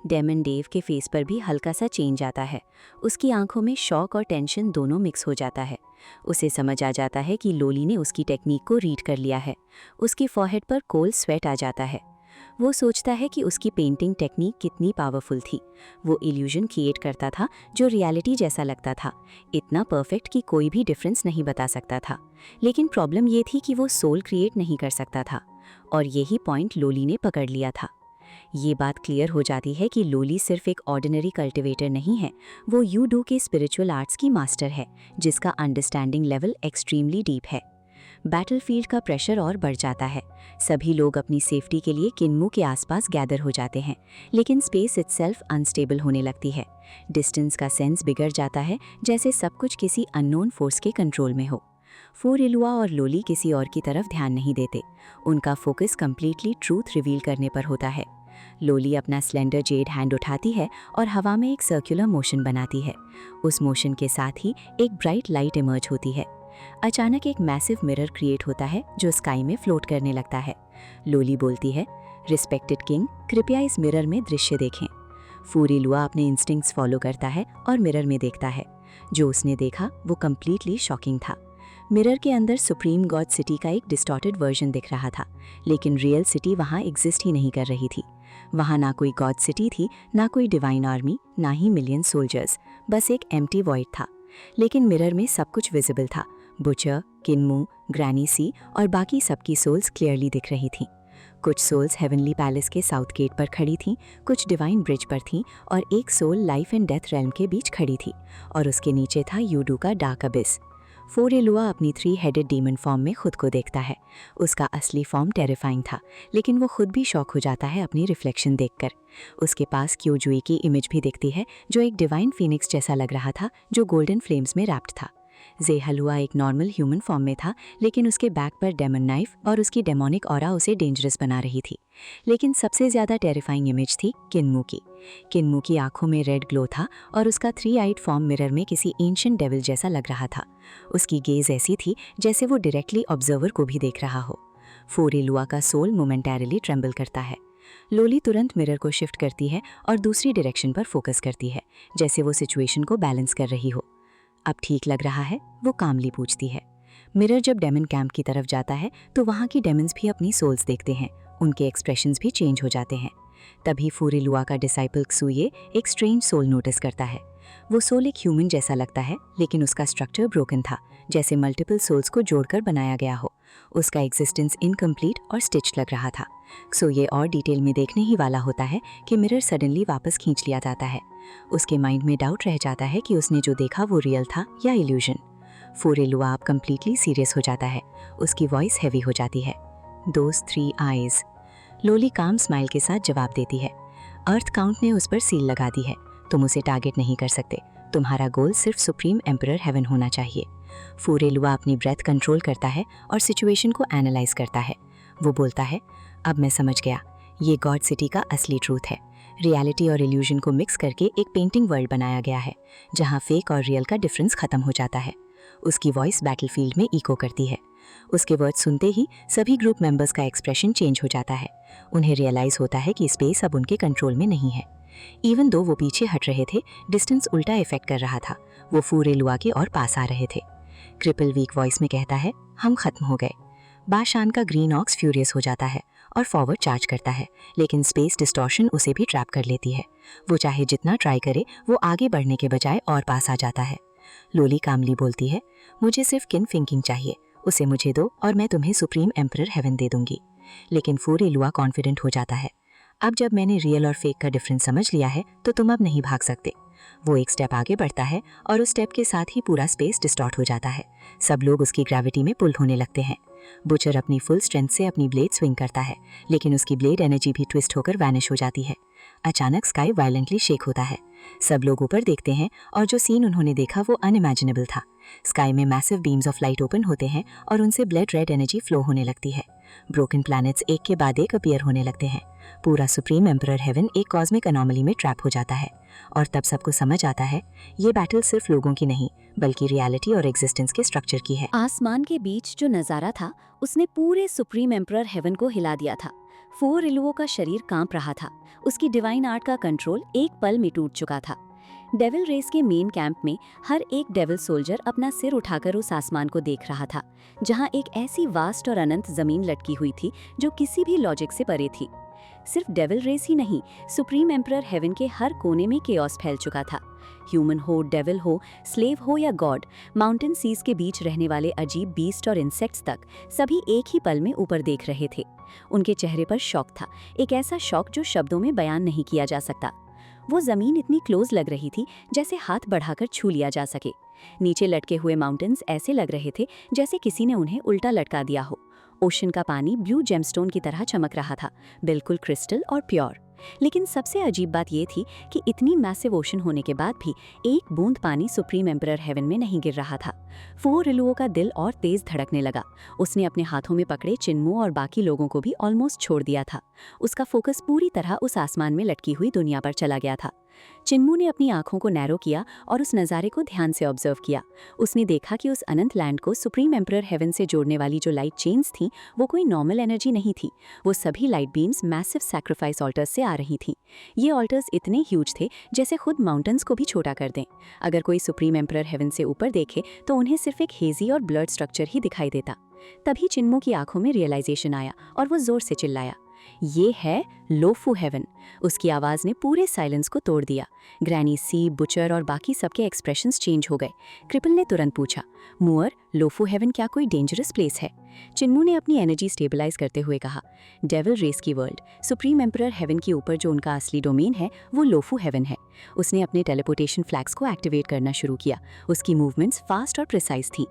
डेमन डेव के फेस पर भी हल्का सा चेंज आता है। उसकी आंखों में शॉक और टेंशन दोनों मिक्स हो जाता है। उसे समझ आ जाता है कि लोली ने उसकी टेक्निक को रीड कर लिया है। उसकी फॉरहेड पर कोल्ड स्वेट आ जाता है। वो सोचता है कि उसकी पेंटिंग टेक्निक कितनी पावरफुल थी। वो इल्यूजन क्रिएट करता था जो रियलिटी जैसा लगता था, इतना परफेक्ट कि कोई भी डिफरेंस नहीं बता सकता था। लेकिन प्रॉब्लम ये थी कि वो सोल क्रिएट नहीं कर सकता था, और यही पॉइंट लोली ने पकड़ लिया था। ये बात क्लियर हो जाती है कि लोली सिर्फ एक ऑर्डिनरी कल्टिवेटर नहीं है, वो यूडू के स्पिरिचुअल आर्ट्स की मास्टर है, जिसका अंडरस्टैंडिंग लेवल एक्सट्रीमली डीप है। बैटलफील्ड का प्रेशर और बढ़ जाता है। सभी लोग अपनी सेफ्टी के लिए किन्मू के आसपास गैदर हो जाते हैं, लेकिन स्पेस इटसेल्फ अनस्टेबल होने लगती है। डिस्टेंस का सेंस बिगड़ जाता है, जैसे सब कुछ किसी अननोन फोर्स के कंट्रोल में हो। फोरिलुआ और लोली किसी और की तरफ ध्यान नहीं देते। उनका फोकस कंप्लीटली ट्रूथ रिवील करने पर होता है। लोली अपना स्लेंडर जेड हैंड उठाती है और हवा में एक सर्कुलर मोशन बनाती है। उस मोशन के साथ ही एक ब्राइट लाइट इमर्ज होती है। अचानक एक मैसिव मिरर क्रिएट होता है जो स्काई में फ्लोट करने लगता है। लोली बोलती है, रिस्पेक्टेड किंग, कृपया इस मिरर में दृश्य देखें। फोरिलुआ अपने इंस्टिंक्ट्स फॉलो करता है और मिरर में देखता है। जो उसने देखा वो कंप्लीटली शॉकिंग था। मिरर के अंदर सुप्रीम गॉड सिटी का एक डिस्टॉर्टेड वर्जन दिख रहा था, लेकिन रियल सिटी वहाँ एग्जिस्ट ही नहीं कर रही थी। वहाँ ना कोई गॉड सिटी थी, ना कोई डिवाइन आर्मी, ना ही मिलियन सोल्जर्स, बस एक एम्प्टी वॉइड था। लेकिन मिरर में सब कुछ विजिबल था। बुचर, किन्मू, ग्रैनी सी और बाकी सबकी सोल्स क्लियरली दिख रही थीं। कुछ सोल्स हेवनली पैलेस के साउथ गेट पर खड़ी थीं, कुछ डिवाइन ब्रिज पर थीं और एक soul life and death realm के बीच खड़ी थी और उसके नीचे था यूडू का डार्क अबिस। फोरेलुआ अपनी 3 हेडेड डीमन फॉर्म में खुद को देखता है। उसका असली फॉर्म टेरिफाइंग था, लेकिन वो खुद भी शॉक हो जाता है अपनी रिफ्लेक्शन देखकर। उसके पास क्यूजुई की इमेज भी दिखती है, जो एक डिवाइन फीनिक्स जैसा लग रहा था, जो गोल्डन फ्लेम्स में रैप्ड था। ज़ेहलुआ एक नॉर्मल ह्यूमन फॉर्म में था, लेकिन उसके बैक पर डेमन नाइफ और उसकी डेमोनिक ऑरा उसे डेंजरस बना रही थी। लेकिन सबसे ज़्यादा टेरिफाइंग इमेज थी किन्मू की। किन्मू की आंखों में रेड ग्लो था और उसका 3 आइड फॉर्म मिरर में किसी एंशिएंट डेविल जैसा लग रहा था। उसकी गेज ऐसी थी जैसे वो डायरेक्टली ऑब्जर्वर को भी देख रहा हो। फोरेलुआ का सोल मोमेंटरीली ट्रेम्बल करता है। लोली तुरंत मिरर को शिफ्ट करती है और दूसरी डायरेक्शन पर फोकस करती है, जैसे वो सिचुएशन को बैलेंस कर रही हो। अब ठीक लग रहा है, वो कामली पूछती है। मिरर जब डेमन कैंप की तरफ जाता है तो वहाँ की डेमन्स भी अपनी सोल्स देखते हैं, उनके एक्सप्रेशंस भी चेंज हो जाते हैं। तभी फोरेलुआ का डिसाइपल क्सूये एक स्ट्रेंज सोल नोटिस करता है। वो सोल एक ह्यूमन जैसा लगता है, लेकिन उसका स्ट्रक्चर ब्रोकन था, जैसे मल्टीपल सोल्स को जोड़कर बनाया गया हो। उसका एग्जिस्टेंस इनकम्प्लीट और स्टिच लग रहा था। क्सूये और डिटेल में देखने ही वाला होता है कि मिरर सडनली वापस खींच लिया जाता है। उसके माइंड में डाउट रह जाता है कि उसने जो देखा वो रियल था या इल्यूजन। फोरेलुआ अब कंप्लीटली सीरियस हो जाता है। उसकी वॉइस हैवी हो जाती है। Those 3 eyes. लोली काम स्माइल के साथ जवाब देती है। अर्थ काउंट ने उस पर सील लगा दी है। तुम उसे टारगेट नहीं कर सकते। तुम्हारा गोल सिर्फ सुप्रीम एम्परर हेवन होना चाहिए। फोरेलुआ अपनी ब्रेथ कंट्रोल करता है और सिचुएशन को एनालाइज करता है। वो बोलता है, अब मैं समझ गया, ये गॉड सिटी का असली ट्रूथ है। रियलिटी और इल्यूजन को मिक्स करके एक पेंटिंग वर्ल्ड बनाया गया है, जहाँ फेक और रियल का डिफरेंस खत्म हो जाता है। उसकी वॉइस बैटलफील्ड में इको करती है। उसके वर्ड सुनते ही सभी ग्रुप मेंबर्स का एक्सप्रेशन चेंज हो जाता है। उन्हें रियलाइज होता है कि स्पेस अब उनके कंट्रोल में नहीं है। इवन दो वो पीछे हट रहे थे, डिस्टेंस उल्टा इफेक्ट कर रहा था। वो फोरेलुआ के और पास आ रहे थे। क्रिपल वीक वॉइस में कहता है, हम खत्म हो गए। बाशान का ग्रीन ऑक्स फ्यूरियस हो जाता है और फॉरवर्ड चार्ज करता है, लेकिन स्पेस डिस्टॉर्शन उसे भी ट्रैप कर लेती है। वो चाहे जितना ट्राई करे, वो आगे बढ़ने के बजाय और पास आ जाता है। लोली कामली बोलती है, मुझे सिर्फ किन थिंकिंग चाहिए, उसे मुझे दो और मैं तुम्हें सुप्रीम एम्परर हेवन दे दूंगी। लेकिन फोरेलुआ कॉन्फिडेंट हो जाता है, अब जब मैंने रियल और फेक का डिफरेंस समझ लिया है तो तुम अब नहीं भाग सकते। वो एक स्टेप आगे बढ़ता है और उस स्टेप के साथ ही पूरा स्पेस डिस्टॉर्ट हो जाता है। सब लोग उसकी ग्रेविटी में पुल होने लगते हैं। बुचर अपनी फुल स्ट्रेंथ से अपनी ब्लेड स्विंग करता है, लेकिन उसकी ब्लेड एनर्जी भी ट्विस्ट होकर वैनिश हो जाती है। अचानक स्काई वायलेंटली शेक होता है। सब लोग ऊपर देखते हैं और जो सीन उन्होंने देखा वो अनइमेजिनेबल था। स्काई में massive beams of light open होते हैं और उनसे ब्लड रेड एनर्जी फ्लो होने लगती है। ब्रोकन प्लैनेट्स एक के बाद एक अपीयर होने लगते हैं। पूरा सुप्रीम एम्परर हेवन एक कॉस्मिक अनोमली में ट्रैप हो जाता है। और तब सबको समझ आता है, ये बैटल सिर्फ लोगों की नहीं, बल्कि रियलिटी और एग्जिस्टेंस के स्ट्रक्चर की है। आसमान के बीच जो नजारा था, उसने पूरे सुप्रीम एम्परर हेवन को हिला दिया था। फोरेलुआ का शरीर कांप रहा था। उसकी डिवाइन आर्ट का कंट्रोल एक पल में टूट चुका था। डेविल रेस के मेन कैंप में हर एक डेविल सोल्जर अपना सिर उठाकर उस आसमान को देख रहा था, जहां एक ऐसी वास्ट और अनंत जमीन लटकी हुई थी जो किसी भी लॉजिक से परे थी। सिर्फ डेविल रेस ही नहीं, सुप्रीम एम्परर हेवन के हर कोने में केओस फैल चुका था। ह्यूमन हो, डेविल हो, स्लेव हो या गॉड, माउंटेन सीज के बीच रहने वाले अजीब बीस्ट और इंसेक्ट्स तक सभी एक ही पल में ऊपर देख रहे थे। उनके चेहरे पर शॉक था, एक ऐसा शॉक जो शब्दों में बयान नहीं किया जा सकता। वो जमीन इतनी क्लोज लग रही थी जैसे हाथ बढ़ाकर छू लिया जा सके। नीचे लटके हुए माउंटेन्स ऐसे लग रहे थे जैसे किसी ने उन्हें उल्टा लटका दिया हो। ओशन का पानी ब्लू जेमस्टोन की तरह चमक रहा था, बिल्कुल क्रिस्टल और प्योर। लेकिन सबसे अजीब बात यह थी कि इतनी मैसिव ओशन होने के बाद भी एक बूंद पानी सुप्रीम एम्परर हेवन में नहीं गिर रहा था। फोरेलुआ का दिल और तेज धड़कने लगा। उसने अपने हाथों में पकड़े चिन्मू और बाकी लोगों को भी ऑलमोस्ट छोड़ दिया था। उसका फोकस पूरी तरह उस आसमान में लटकी हुई दुनिया पर चला गया था। चिन्मू ने अपनी आंखों को नैरो किया और उस नज़ारे को ध्यान से ऑब्जर्व किया। उसने देखा कि उस अनंत लैंड को सुप्रीम एम्परर हेवन से जोड़ने वाली जो लाइट चेन्स थीं, वो कोई नॉर्मल एनर्जी नहीं थी। वो सभी light beams massive sacrifice alters से आ रही थीं। ये ऑल्टर्स इतने ह्यूज थे जैसे खुद माउंटेन्स को भी छोटा कर दें। अगर कोई सुप्रीम एम्परर हेवन से ऊपर देखे तो उन्हें सिर्फ एक हेजी और ब्लड स्ट्रक्चर ही दिखाई देता। तभी चिन्मू की आंखों में रियलाइजेशन आया और वो जोर से चिल्लाया, ये है लोफू हेवन, उसकी आवाज़ ने पूरे साइलेंस को तोड़ दिया। ग्रैनी सी, बुचर और बाकी सबके एक्सप्रेशंस चेंज हो गए। क्रिपल ने तुरंत पूछा, मुअर, लोफू हेवन क्या कोई डेंजरस प्लेस है? चिन्मू ने अपनी एनर्जी स्टेबलाइज करते हुए कहा, डेविल रेस की वर्ल्ड, सुप्रीम एम्परर हेवन के ऊपर जो उनका असली डोमेन है वो लोफू हेवन है। उसने अपने टेलीपोर्टेशन फ्लैग्स को एक्टिवेट करना शुरू किया। उसकी मूवमेंट्स फास्ट और प्रिसाइज थी।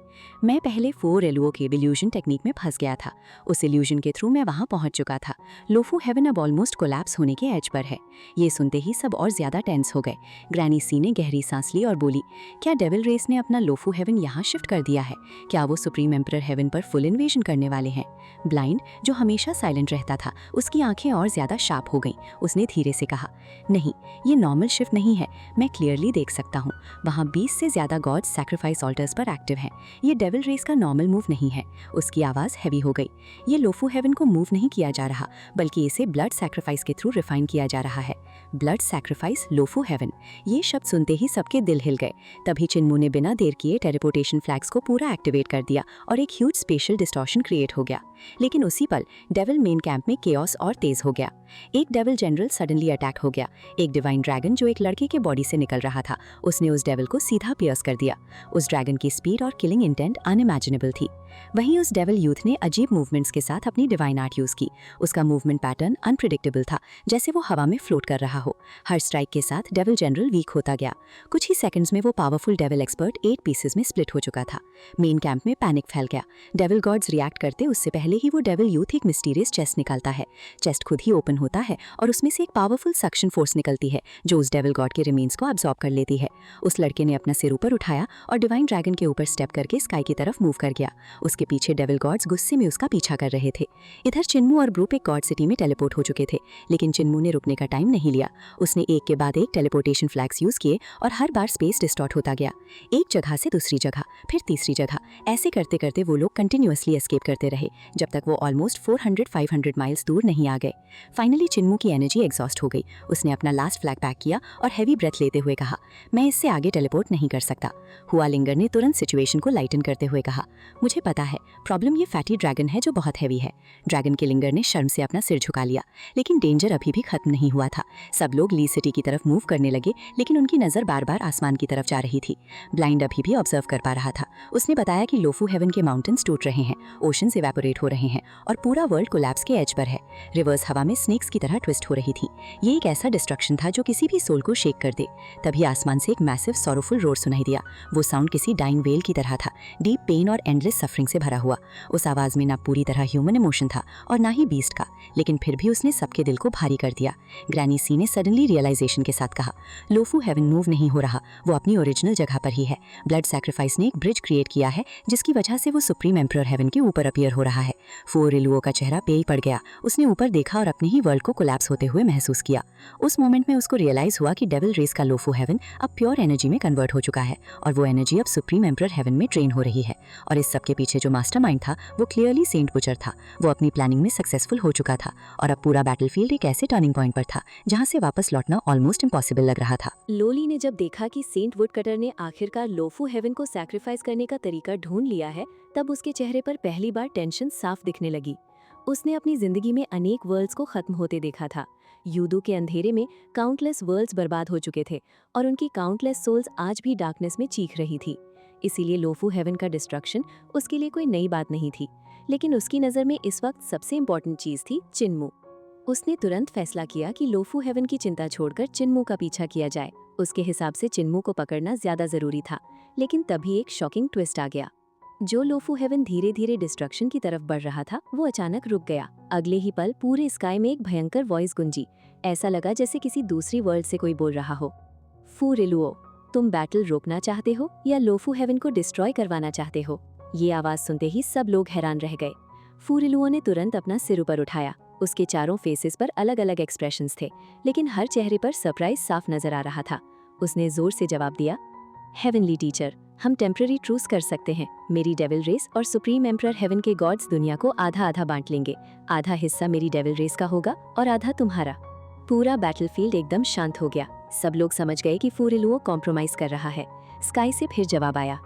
मैं पहले 4 एलओ के इल्यूजन टेक्निक में फंस गया था। उस इल्यूजन के थ्रू मैं वहां पहुंच चुका था। लोफू हेवन अब ऑलमोस्ट कोलैप्स होने के एज पर है। ये सुनते ही सब और ज्यादा टेंस हो गए। ग्रैनी सी ने गहरी सांस ली और बोली, क्या डेविल रेस ने अपना लोफू हेवन यहाँ शिफ्ट कर दिया है? क्या वो सुप्रीम एम्परर हेवन पर फुल इन्वेजन करने वाले हैं? ब्लाइंड, जो हमेशा साइलेंट रहता था, उसकी आंखें और ज्यादा शार्प हो गईं। उसने धीरे से कहा, नहीं, ये नॉर्मल शिफ्ट नहीं है। मैं क्लियरली देख सकता हूँ। वहाँ 20 से ज्यादा गॉड्स सैक्रिफाइस ऑल्टर्स पर एक्टिव हैं। ये डेविल रेस का नॉर्मल मूव नहीं है। उसकी आवाज़ हैवी हो गई। ये लोफू हेवन को मूव नहीं किया जा रहा, बल्कि इसे ब्लड सैक्रिफाइस के थ्रू रिफाइन किया जा रहा है। ब्लड सैक्रिफाइस, लोफू हेवन, ये शब्द सुनते ही सबके दिल हिल गए। तभी चिन्मू ने बिना देर किए टेलीपोर्टेशन फ्लैग्स को पूरा एक्टिवेट कर दिया और एक ह्यूज स्पेशल डिस्टॉर्शन क्रिएट हो गया। लेकिन उसी पल डेविल मेन कैंप में केओस और तेज हो गया। एक डेविल जनरल सडनली अटैक हो गया। एक डिवाइन ड्रैगन जो एक लड़के के बॉडी से निकल रहा था, उसने उस डेविल को सीधा पियर्स कर दिया। उस ड्रैगन की स्पीड और किलिंग इंटेंट अनइमेजिनेबल थी। वहीं उस डेविल यूथ ने अजीब मूवमेंट्स के साथ अपनी डिवाइन आर्ट यूज की। उसका मूवमेंट पैटर्न अनप्रिडिक्टेबल था, जैसे वो हवा में फ्लोट कर रहा हो। हर स्ट्राइक के साथ डेविल जनरल वीक होता गया। कुछ ही सेकंड्स में वो पावरफुल डेविल एक्सपर्ट 8 पीसेस में स्प्लिट हो चुका था। मेन कैंप में पैनिक फैल गया। डेविल गॉड्स रिएक्ट करते उससे पहले ही वो डेविल यूथ एक मिस्टीरियस चेस्ट निकालता है। चेस्ट खुद ही ओपन होता है और उसमें से एक पावरफुल सक्शन फोर्स निकलती है जो उस डेविल गॉड के रिमेन्स को अब्सॉर्ब कर लेती है। उस लड़के ने अपना सिर ऊपर उठाया और डिवाइन ड्रैगन के ऊपर स्टेप करके स्काई की तरफ मूव कर गया। उसके पीछे डेविल गॉड्स गुस्से में उसका पीछा कर रहे थे। इधर चिन्मू और ब्रूप एक गॉड सिटी में टेलीपोर्ट हो चुके थे, लेकिन चिन्मू ने रुकने का टाइम नहीं लिया। उसने एक के बाद एक टेलीपोर्टेशन फ्लैग्स यूज किए और हर बार स्पेस डिस्टॉर्ट होता गया। एक जगह से दूसरी जगह, फिर तीसरी जगह। ऐसे करते करते वो लोग कंटिन्यूअसली एस्केप करते रहे जब तक वो ऑलमोस्ट 400-500 माइल्स दूर नहीं आ गए। फाइनली चिन्मू की एनर्जी एग्जॉस्ट हो गई। उसने अपना लास्ट फ्लैग पैक किया और हैवी ब्रेथ लेते हुए कहा, मैं इससे आगे टेलीपोर्ट नहीं कर सकता। हुआ लिंगर ने तुरंत सिचुएशन को लाइटन करते हुए कहा, मुझे पता है, प्रॉब्लम ये फैटी ड्रैगन है जो बहुत हैवी है। ड्रैगन के लिंगर ने शर्म से अपना सिर झुका लिया, लेकिन डेंजर अभी भी खत्म नहीं हुआ था। सब लोग ली सिटी की तरफ मूव करने लगे, लेकिन उनकी नजर बार बार आसमान की तरफ जा रही थी। ब्लाइंड अभी भी ऑब्जर्व कर पा रहा था। उसने बताया कि लोफू हेवन के माउंटेन्स टूट रहे हैं, ओशंस इवेपोरेट हो रहे हैं और पूरा वर्ल्ड कोलैप्स के एज पर है। रिवर्स हवा में स्नेक्स की तरह ट्विस्ट हो रही थी। ये एक ऐसा डिस्ट्रक्शन था जो किसी भी सोल को शेक कर दे। तभी आसमान से एक मैसिव सॉरोफुल रोर सुनाई दिया। वो साउंड किसी डाइंग वेल की तरह था, डीप पेन और एंडलेस सफरिंग से भरा हुआ। उस आवाज में ना पूरी तरह ह्यूमन इमोशन था और ना ही बीस्ट का, लेकिन फिर भी उसने सबके दिल को भारी कर दिया। ग्रैनी सी ने सडनली रियलाइजेशन के साथ कहा, लोफू हेवन मूव नहीं हो रहा, वो अपनी ओरिजिनल जगह पर ही है। ब्लड सैक्रिफाइस ने एक ब्रिज क्रिएट किया है जिसकी वजह से वो सुप्रीम एम्परर हेवन के ऊपर अपीयर हो रहा है। फोर एलुओ का चेहरा पेल पड़ गया। उसने ऊपर देखा और अपने ही वर्ल्ड को कोलैप्स होते हुए महसूस किया। उस मोमेंट में उसको रियलाइज हुआ कि डेविल रेस का लोफू हेवन अब प्योर एनर्जी में कन्वर्ट हो चुका है और वो एनर्जी अब सुप्रीम एम्परर हेवन में ट्रेन हो रही है। और इस सब के पीछे जो मास्टरमाइंड था वो क्लियरली सेंट बुचर था। वो अपनी प्लानिंग में सक्सेसफुल हो चुका था और अब पूरा बैटलफील्ड एक ऐसे टर्निंग पॉइंट पर था जहां से वापस लौटना ऑलमोस्ट इम्पॉसिबल लग रहा था। लोली ने जब देखा कि सेंट वुडकटर ने आखिरकार लोफू हेवन को सैक्रिफाइस करने का तरीका ढूंढ लिया है, तब उसके चेहरे पर पहली बार टेंशन साफ दिखने लगी। उसने अपनी जिंदगी में अनेक वर्ल्ड्स को खत्म होते देखा था। यूदू के अंधेरे में काउंटलेस वर्ल्ड्स बर्बाद हो चुके थे और उनकी काउंटलेस सोल्स आज भी डार्कनेस में चीख रही थी। इसीलिए लोफू हेवन का डिस्ट्रक्शन उसके लिए कोई नई बात नहीं थी। लेकिन उसकी नज़र में इस वक्त सबसे इम्पोर्टेंट चीज़ थी चिन्मू। उसने तुरंत फैसला किया कि लोफू हेवन की चिंता छोड़कर चिन्मू का पीछा किया जाए। उसके हिसाब से चिन्मू को पकड़ना ज्यादा जरूरी था। लेकिन तभी एक शॉकिंग ट्विस्ट आ गया। जो लोफू हेवन धीरे धीरे डिस्ट्रक्शन की तरफ बढ़ रहा था, वो अचानक रुक गया। अगले ही पल पूरे स्काई में एक भयंकर वॉइस गुंजी। ऐसा लगा जैसे किसी दूसरी वर्ल्ड से कोई बोल रहा हो, फूरिलुओ, तुम बैटल रोकना चाहते हो या लोफू हेवन को डिस्ट्रॉय करवाना चाहते हो? ये आवाज सुनते ही सब लोग हैरान रह गए। फूरिलुओ ने तुरंत अपना सिर ऊपर उठाया। उसके चारों फेसेस पर अलग अलग एक्सप्रेशंस थे, लेकिन हर चेहरे पर सरप्राइज साफ नजर आ रहा था। उसने जोर से जवाब दिया, हेवनली टीचर, हम टेम्पररी ट्रूस कर सकते हैं। मेरी डेविल रेस और सुप्रीम एम्परर हेवन के गॉड्स दुनिया को आधा आधा बांट लेंगे। आधा हिस्सा मेरी डेविल रेस का होगा और आधा तुम्हारा। पूरा बैटलफील्ड एकदम शांत हो गया। सब लोग समझ गए कि फूरिलुओ कॉम्प्रोमाइज कर रहा है। स्काई से फिर जवाब आया,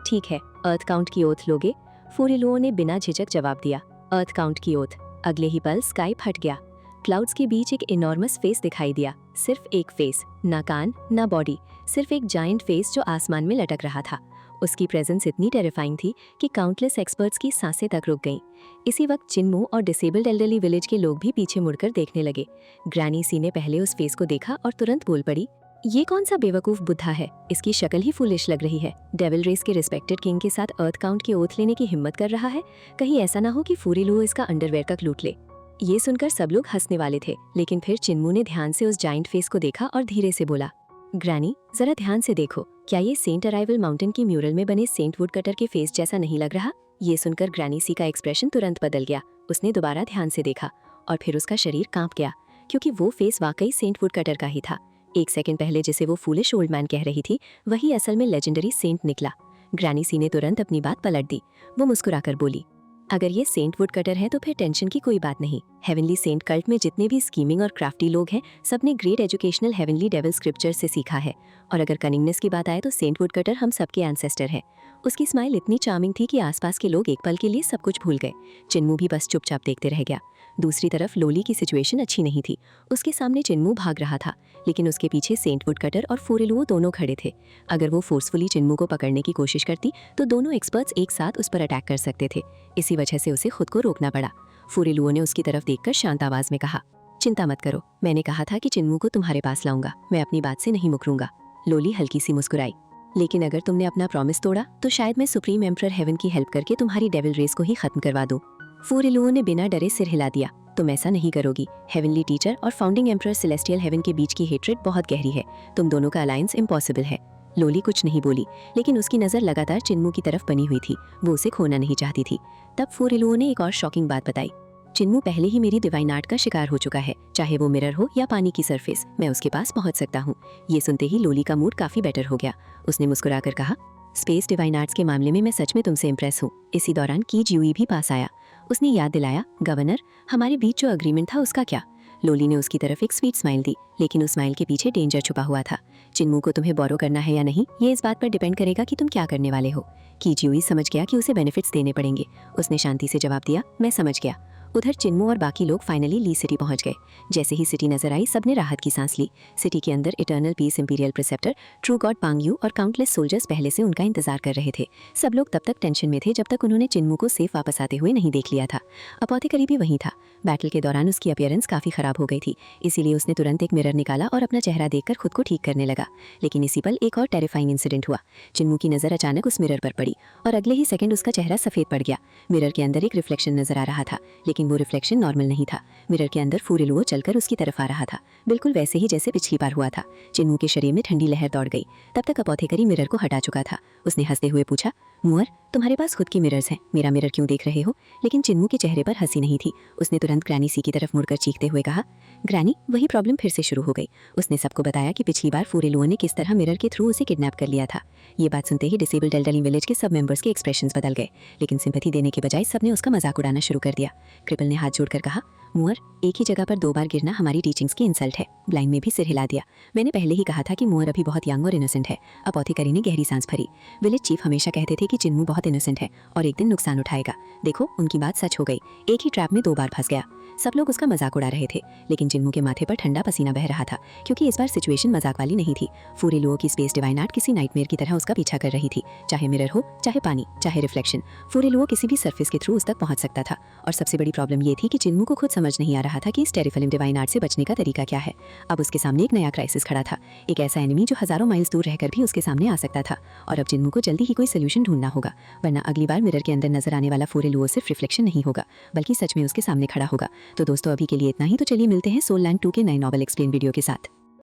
ठीक है, अर्थ काउंट की ओथ लोगे? फूरिलुओ ने बिना झिझक जवाब दिया, अर्थ काउंट की ओथ। अगले ही पल स्काई फट गया। क्लाउड्स के बीच एक इनॉर्मस फेस दिखाई दिया। सिर्फ एक फेस, ना कान ना बॉडी, सिर्फ एक जायंट फेस जो आसमान में लटक रहा था। उसकी प्रेजेंस इतनी टेरिफाइंग थी कि काउंटलेस एक्सपर्ट्स की सांसें तक रुक गईं। इसी वक्त चिन्मू और डिसेबल्ड एल्डरली विलेज के लोग भी पीछे मुड़कर देखने लगे। ग्रैनी सी ने पहले उस फेस को देखा और तुरंत बोल पड़ी, ये कौन सा बेवकूफ बुद्धा है? इसकी शक्ल ही फुलिश लग रही है। डेविल रेस के रिस्पेक्टेड किंग के साथ अर्थ काउंट की ओथ लेने की हिम्मत कर रहा है। कहीं ऐसा ना हो कि फूरिलुओ इसका अंडरवेयर का लूट ले। ये सुनकर सब लोग हंसने वाले थे, लेकिन फिर चिन्मू ने ध्यान से उस जाइंट फेस को देखा और धीरे से बोला, ग्रैनी जरा ध्यान से देखो, क्या ये सेंट अराइवल माउंटेन की म्यूरल में बने सेंट वुड कटर के फेस जैसा नहीं लग रहा? ये सुनकर ग्रैनी सी का एक्सप्रेशन तुरंत बदल गया। उसने दोबारा ध्यान से देखा और फिर उसका शरीर कांप गया, क्योंकि वो फेस वाकई सेंट वुड कटर का ही था। एक सेकंड पहले जिसे वो फूलिश ओल्ड मैन कह रही थी, वही असल में लेजेंडरी सेंट निकला। ग्रैनी सी ने तुरंत अपनी बात पलट दी। वो मुस्कुराकर बोली, अगर ये सेंट वुड कटर है तो फिर टेंशन की कोई बात नहीं। हेवनली सेंट कल्ट में जितने भी स्कीमिंग और क्राफ्टी लोग हैं, सबने great educational heavenly devil scripture से सीखा है। और अगर कनिंगनेस की बात आए तो सेंट वुड कटर हम सबके एंसेस्टर है। उसकी स्माइल इतनी चार्मिंग थी कि आसपास के लोग एक पल के लिए सब कुछ भूल गए। चिन्मू भी बस चुपचाप देखते रह गया। दूसरी तरफ लोली की सिचुएशन अच्छी नहीं थी। उसके सामने चिन्मू भाग रहा था, लेकिन उसके पीछे सेंट वुड कटर और फूरिलुओ दोनों खड़े थे। अगर वो फोर्सफुली चिन्मू को पकड़ने की कोशिश करती तो दोनों एक्सपर्ट्स एक साथ उस पर अटैक कर सकते थे। इसी वजह से उसे खुद को रोकना पड़ा। फूरिलुओ ने उसकी तरफ देखकर शांत आवाज में कहा, चिंता मत करो, मैंने कहा था कि चिन्मू को तुम्हारे पास लाऊंगा। मैं अपनी बात से नहीं मुकरूंगा। लोली हल्की सी मुस्कुराई, लेकिन अगर तुमने अपना प्रॉमिस तोड़ा तो शायद मैं सुप्रीम एम्परर हेवन की हेल्प करके तुम्हारी डेविल रेस को ही खत्म करवा दूं। फूरिलुओ ने बिना डरे सिर हिला दिया, तुम ऐसा नहीं करोगी। हेवनली टीचर और फाउंडिंग एम्परर सेलेस्टियल हेवन के बीच की हेट्रेड बहुत गहरी है। तुम दोनों का अलायंस इम्पॉसिबल है। लोली कुछ नहीं बोली, लेकिन उसकी नजर लगातार चिन्मू की तरफ बनी हुई थी। वो उसे खोना नहीं चाहती थी। तब फूरिलुओ ने एक और शॉकिंग बात बताई, चिन्मू पहले ही मेरी डिवाइन आर्ट का शिकार हो चुका है। चाहे वो मिरर हो या पानी की सरफेस, मैं उसके पास पहुंच सकता हूँ। ये सुनते ही लोली का मूड काफी बेटर हो गया। उसने मुस्कुराकर कहा, स्पेस डिवाइन आर्ट्स के मामले में मैं सच में तुमसे इम्प्रेस हूँ। इसी दौरान की ज्यूई भी पास आया। उसने याद दिलाया, गवर्नर, हमारे बीच जो अग्रीमेंट था उसका क्या? लोली ने उसकी तरफ एक स्वीट स्माइल दी, लेकिन उस स्माइल के पीछे डेंजर छुपा हुआ था। चिन्मू को तुम्हें बोरो करना है या नहीं, ये इस बात पर डिपेंड करेगा कि तुम क्या करने वाले हो। की ज्यूई समझ गया कि उसे बेनिफिट्स देने पड़ेंगे। उसने शांति से जवाब दिया, मैं समझ गया। उधर चिन्मू और बाकी लोग फाइनली ली सिटी पहुंच गए। जैसे ही सिटी नजर आई, सबने राहत की सांस ली। सिटी के अंदर eternal peace imperial preceptor true god Pangu और काउंटलेस सोल्जर्स पहले से उनका इंतजार कर रहे थे। सब लोग तब तक टेंशन में थे जब तक उन्होंने चिन्मू को सेफ वापस आते हुए नहीं देख लिया था। अपोथेकरी भी वहीं था। बैटल के दौरान उसकी अपीयरेंस काफी खराब हो गई थी, इसीलिए उसने तुरंत एक मिरर निकाला और अपना चेहरा देखकर खुद को ठीक करने लगा। लेकिन इसी पल एक और टेरिफाइंग इंसिडेंट हुआ। चिन्मू की नजर अचानक उस मिरर पर पड़ी और अगले ही सेकंड उसका चेहरा सफेद पड़ गया। मिरर के अंदर एक रिफ्लेक्शन नजर आ रहा था, लेकिन वो रिफ्लेक्शन नॉर्मल नहीं था। मिरर के अंदर फूरिलुओ चलकर उसकी तरफ आ रहा था, बिल्कुल वैसे ही जैसे पिछली बार हुआ था। चिन्मू के शरीर में ठंडी लहर दौड़ गई। तब तक अपोथेकरी मिरर को हटा चुका था। उसने हंसते हुए पूछा, मुअर, तुम्हारे पास खुद की मिरर्स हैं, मेरा मिरर क्यों देख रहे हो? लेकिन चिन्मू के चेहरे पर हंसी नहीं थी। उसने तुरंत ग्रैनी सी की तरफ मुड़कर चीखते हुए कहा, ग्रैनी, वही प्रॉब्लम फिर से शुरू हो गई। उसने सबको बताया कि पिछली बार फूरिलुओ ने किस तरह मिरर के थ्रू उसे किडनैप कर लिया था। ये बात सुनते ही डिसेबल्ड एल्डरली विलेज के सब मेंबर्स के एक्सप्रेशंस बदल गए, लेकिन सिंपैथी देने के बजाय सबने उसका मजाक उड़ाना शुरू कर दिया। क्रिपल ने हाथ जोड़कर कहा, मुअर, एक ही जगह पर 2 बार गिरना हमारी टीचिंग्स की इंसल्ट है। ब्लाइंड ने भी सिर हिला दिया। मैंने पहले ही कहा था कि मुअर अभी बहुत यंग और इनोसेंट है। अपोथेकरी ने गहरी सांस भरी। विलेज चीफ हमेशा कहते थे कि चिन्मू बहुत इनोसेंट है और एक दिन नुकसान उठाएगा। देखो, उनकी बात सच हो गई। एक ही ट्रैप में 2 बार फंस गया। सब लोग उसका मजाक उड़ा रहे थे, लेकिन चिन्मू के माथे पर ठंडा पसीना बह रहा था, क्योंकि इस बार सिचुएशन मजाक वाली नहीं थी। फूरिलुओ की स्पेस डिवाइन आर्ट किसी नाइटमेयर की तरह उसका पीछा कर रही थी। चाहे मिरर हो, चाहे पानी, चाहे रिफ्लेक्शन, फूरिलुओ किसी भी सरफेस के थ्रू उस तक पहुंच सकता था। और सबसे बड़ी प्रॉब्लम ये थी कि चिन्मू को खुद समझ नहीं आ रहा था कि इस टेरिफिल्म डिवाइन आर्ट से बचने का तरीका क्या है। अब उसके सामने एक नया क्राइसिस खड़ा था, एक ऐसा एनिमी जो हजारों माइल्स दूर रहकर भी उसके सामने आ सकता था। और अब चिन्मू को जल्दी ही कोई सोल्यूशन ढूंढना होगा, वरना अगली बार मिरर के अंदर नजर आने वाला फूरिलुओ सिर्फ रिफ्लेक्शन नहीं होगा, बल्कि सच में उसके सामने खड़ा होगा। तो दोस्तों, अभी के लिए इतना ही। तो चलिए मिलते हैं सोल लैंड 2 के नए नॉवल एक्सप्लेन वीडियो के साथ।